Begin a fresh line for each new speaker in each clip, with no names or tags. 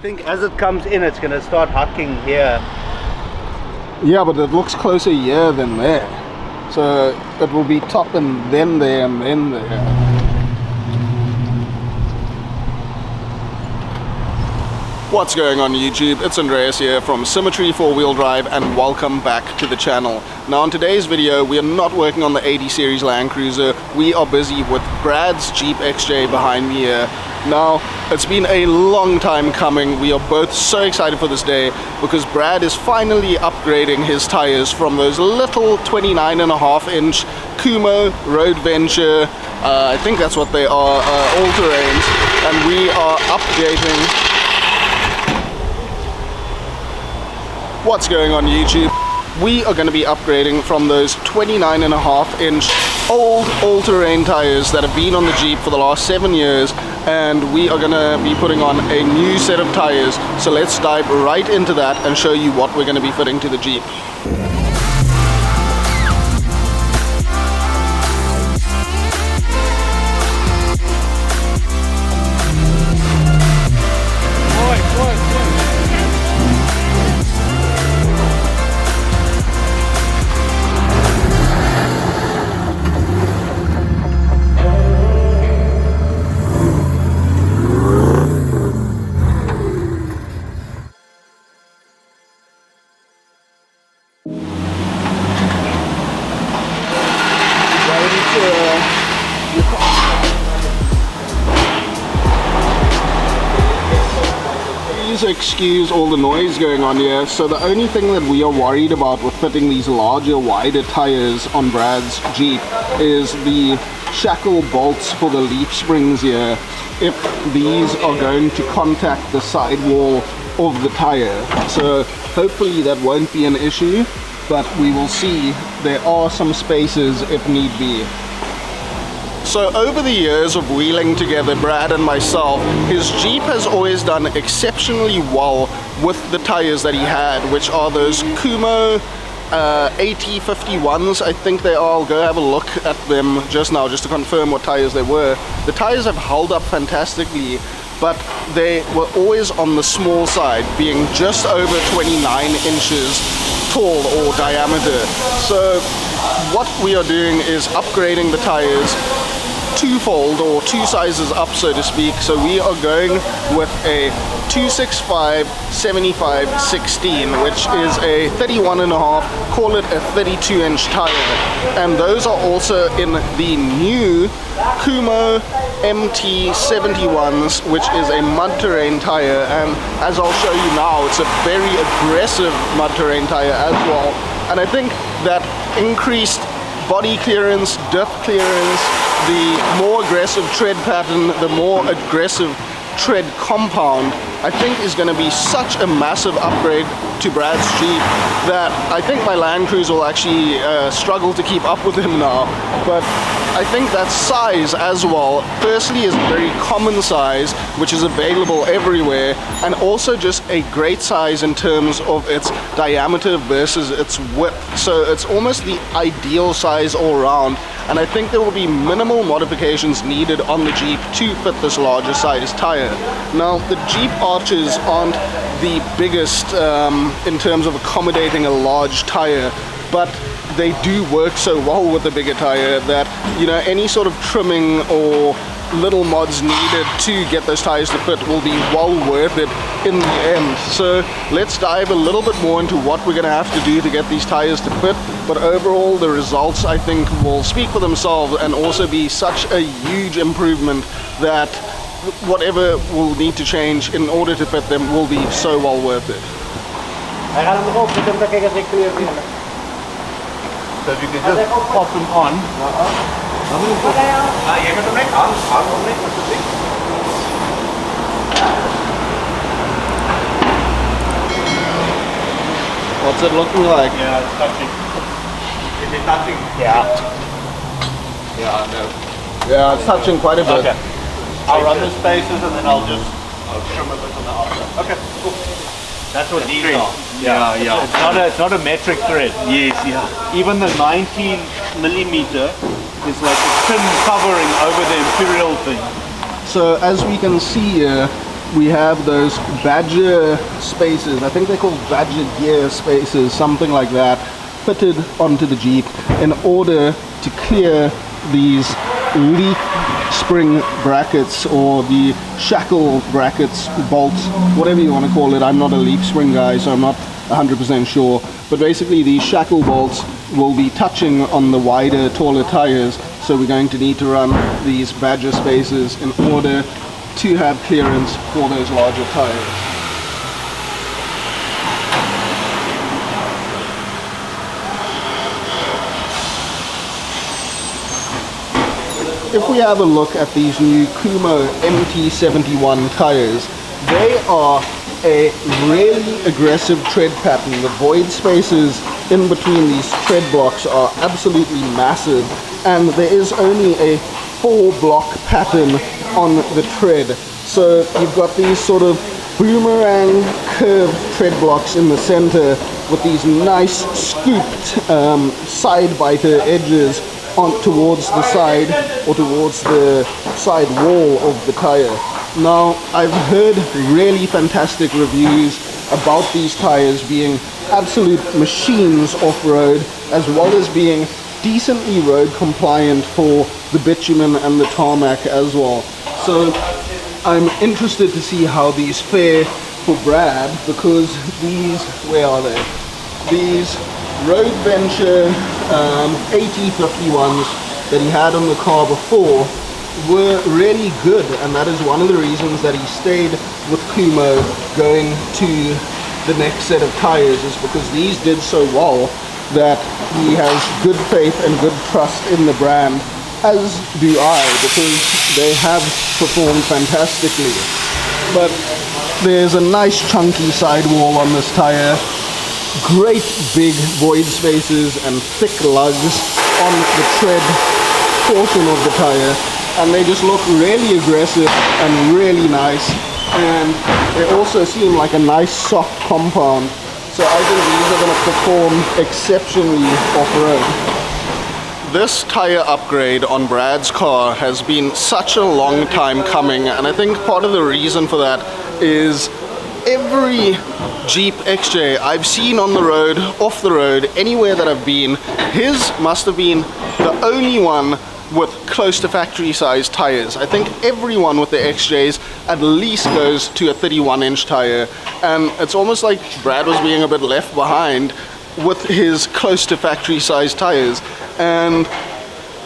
think as it comes in, it's going to start hucking here.
Yeah, but it looks closer here than there. So it will be top and then there and then there. What's going on YouTube? It's Andreas here from Symmetry 4-Wheel Drive and welcome back to the channel. Now in today's video we are not working on the 80 series Land Cruiser, we are busy with Brad's Jeep XJ behind me here. Now it's been a long time coming, we are both so excited for this day because Brad is finally upgrading his tires from those little 29.5 inch Kumho Road Venture, I think that's what they are, all-terrains, and we are updating. What's going on YouTube? We are going to be upgrading from those 29.5 inch old all-terrain tires that have been on the Jeep for the last 7 years, and we are going to be putting on a new set of tires. So let's dive right into that and show you what we're going to be fitting to the Jeep. Please excuse all the noise going on here. So the only thing that we are worried about with fitting these larger, wider tires on Brad's Jeep is the shackle bolts for the leaf springs here, if these are going to contact the sidewall of the tire. So hopefully that won't be an issue, but we will see. There are some spaces if need be. So over the years of wheeling together Brad and myself, his Jeep has always done exceptionally well with the tires that he had, which are those Kumho 8051s, I think they are. I'll go have a look at them just now just to confirm what tires they were. The tires have held up fantastically, but they were always on the small side, being just over 29 inches tall or diameter. So what we are doing is upgrading the tires twofold, or two sizes up so to speak. So we are going with a 265/75/16, which is a 31.5, call it a 32 inch tire, and those are also in the new Kumho MT71s, which is a mud terrain tire, and as I'll show you now, it's a very aggressive mud terrain tire as well. And I think that increased body clearance, diff clearance, the more aggressive tread pattern, the more aggressive tread compound, I think is going to be such a massive upgrade to Brad's Jeep that I think my Land Cruiser will actually struggle to keep up with him now. But I think that size as well, firstly, is a very common size which is available everywhere, and also just a great size in terms of its diameter versus its width. So it's almost the ideal size all around, and I think there will be minimal modifications needed on the Jeep to fit this larger size tire. Now the Jeep arches aren't the biggest in terms of accommodating a large tire, but they do work so well with the bigger tire that, you know, any sort of trimming or little mods needed to get those tires to fit will be well worth it in the end. So let's dive a little bit more into what we're going to have to do to get these tires to fit, but overall the results I think will speak for themselves and also be such a huge improvement that whatever will need to change in order to fit them will be so well worth it.
So if you could just pop them on.
What's it looking like?
Yeah, it's touching. Is it touching? Yeah. Yeah, I know.
Yeah, it's touching quite a bit.
Okay. I'll run the spaces and then I'll just trim a bit on the outside. Okay, cool. That's what these are.
Yeah, yeah.
It's not a metric thread.
Yes, yeah.
Even the 19 millimeter is like a thin covering over the imperial thing.
So as we can see here, we have those Badger spacers, I think they're called Badger gear spacers, something like that, fitted onto the Jeep in order to clear these leaf spring brackets or the shackle brackets, bolts, whatever you want to call it. I'm not a leaf spring guy, so I'm not 100% sure, but basically these shackle bolts will be touching on the wider, taller tires, so we're going to need to run these Badger spacers in order to have clearance for those larger tires. If we have a look at these new Kumho MT71 tires, they are a really aggressive tread pattern. The void spaces in between these tread blocks are absolutely massive, and there is only a 4-block pattern on the tread. So you've got these sort of boomerang curved tread blocks in the center with these nice scooped side biter edges on towards the side or towards the side wall of the tire. Now, I've heard really fantastic reviews about these tires being absolute machines off-road, as well as being decently road compliant for the bitumen and the tarmac as well. So I'm interested to see how these fare for Brad, because these, where are they? These Road Venture 8051s that he had on the car before were really good, and that is one of the reasons that he stayed with Kumho going to the next set of tires, is because these did so well that he has good faith and good trust in the brand, as do I, because they have performed fantastically. But there's a nice chunky sidewall on this tire, great big void spaces and thick lugs on the tread portion of the tire, and they just look really aggressive and really nice, and they also seem like a nice soft compound. So I think these are going to perform exceptionally off-road. This tire upgrade on Brad's car has been such a long time coming, and I think part of the reason for that is every Jeep XJ I've seen on the road, off the road, anywhere that I've been, his must have been the only one with close to factory size tires. I think everyone with the XJs at least goes to a 31-inch tire, and it's almost like Brad was being a bit left behind with his close to factory size tires. And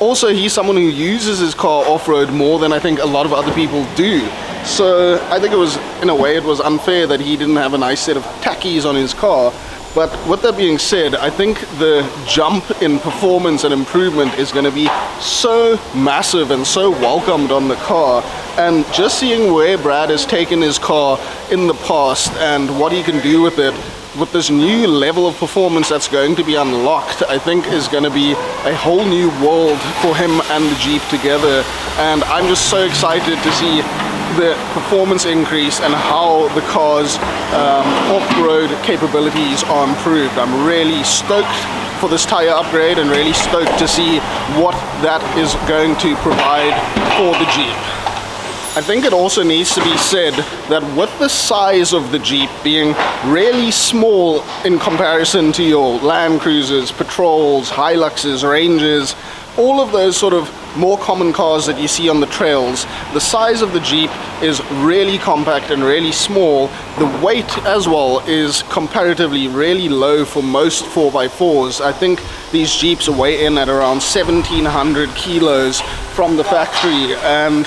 also, he's someone who uses his car off-road more than I think a lot of other people do. So I think it was, in a way, it was unfair that he didn't have a nice set of tackies on his car. But with that being said, I think the jump in performance and improvement is going to be so massive and so welcomed on the car. And just seeing where Brad has taken his car in the past and what he can do with it, with this new level of performance that's going to be unlocked, I think is going to be a whole new world for him and the Jeep together. And I'm just so excited to see the performance increase and how the car's off-road capabilities are improved. I'm really stoked for this tire upgrade and really stoked to see what that is going to provide for the Jeep. I think it also needs to be said that with the size of the Jeep being really small in comparison to your Land Cruisers, Patrols, Hiluxes, Rangers, all of those sort of more common cars that you see on the trails, the size of the Jeep is really compact and really small. The weight as well is comparatively really low for most 4x4s. I think these Jeeps weigh in at around 1700 kilos from the factory, and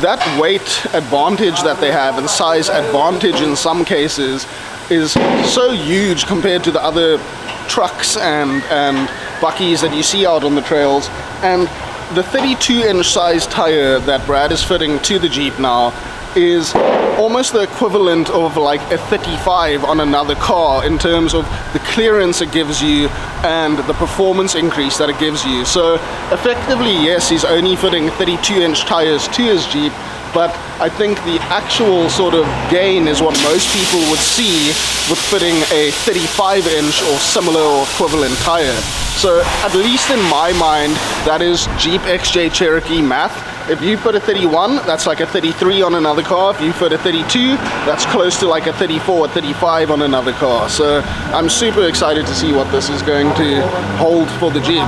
that weight advantage that they have and size advantage in some cases is so huge compared to the other trucks and buckies that you see out on the trails. And the 32-inch size tire that Brad is fitting to the Jeep now is almost the equivalent of like a 35 on another car in terms of the clearance it gives you and the performance increase that it gives you. So effectively, yes, he's only fitting 32-inch tires to his Jeep, but I think the actual sort of gain is what most people would see with fitting a 35-inch or similar or equivalent tire. So at least in my mind, that is Jeep XJ Cherokee math. If you put a 31, that's like a 33 on another car. If you put a 32, that's close to like a 34 or 35 on another car. So I'm super excited to see what this is going to hold for the Jeep.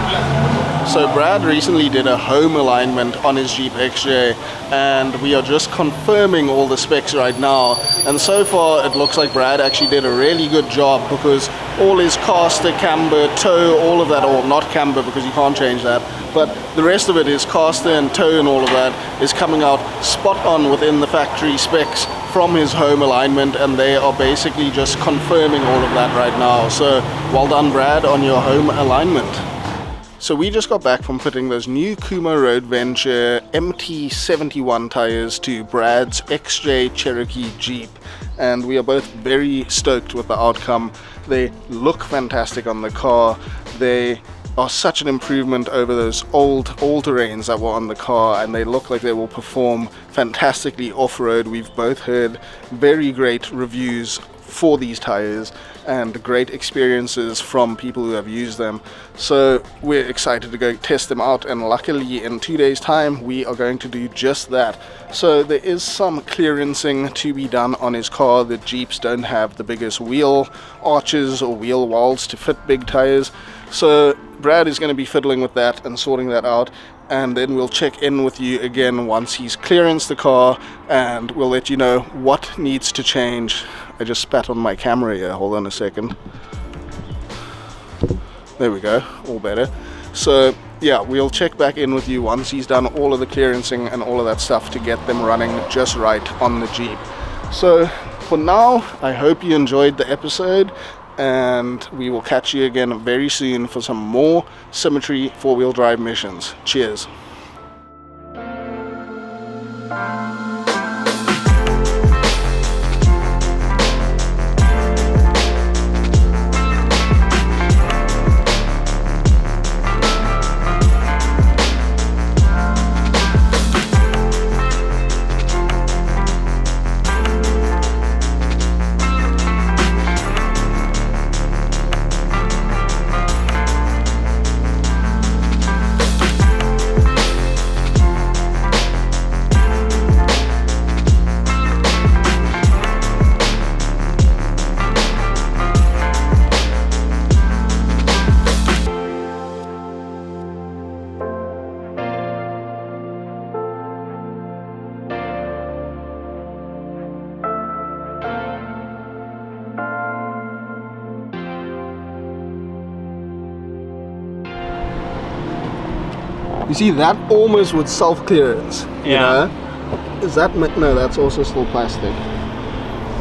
So Brad recently did a home alignment on his Jeep XJ, and we are just confirming all the specs right now. And so far it looks like Brad actually did a really good job, because all his caster, camber, toe, all of that, or not camber because you can't change that, but the rest of it is caster and toe and all of that is coming out spot on within the factory specs from his home alignment, and they are basically just confirming all of that right now. So well done, Brad, on your home alignment. So we just got back from fitting those new Kumho Road Venture MT71 tires to Brad's XJ Cherokee Jeep, and we are both very stoked with the outcome. They look fantastic on the car. They are such an improvement over those old all-terrains that were on the car, and they look like they will perform fantastically off-road. We've both heard very great reviews for these tires and great experiences from people who have used them. So we're excited to go test them out, and luckily in 2 days time we are going to do just that. So there is some clearancing to be done on his car. The Jeeps don't have the biggest wheel arches or wheel walls to fit big tires, so Brad is going to be fiddling with that and sorting that out, and then we'll check in with you again once he's clearanced the car, and we'll let you know what needs to change. I just spat on my camera here, hold on a second. There we go, all better. So yeah, we'll check back in with you once he's done all of the clearancing and all of that stuff to get them running just right on the Jeep. So for now, I hope you enjoyed the episode, and we will catch you again very soon for some more Symmetry four-wheel drive missions. Cheers. You see, that almost with self-clearance.
Yeah.
You know? Is that, no, that's also still plastic.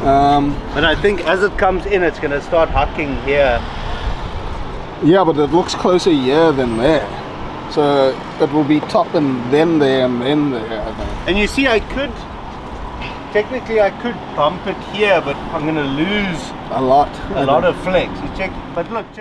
And I think as it comes in, it's going to start hucking here.
Yeah, but it looks closer here than there. So it will be top and then there and then there, I think.
And you see, technically I could bump it here, but I'm going to lose
A lot
of flex. You check, but look, check.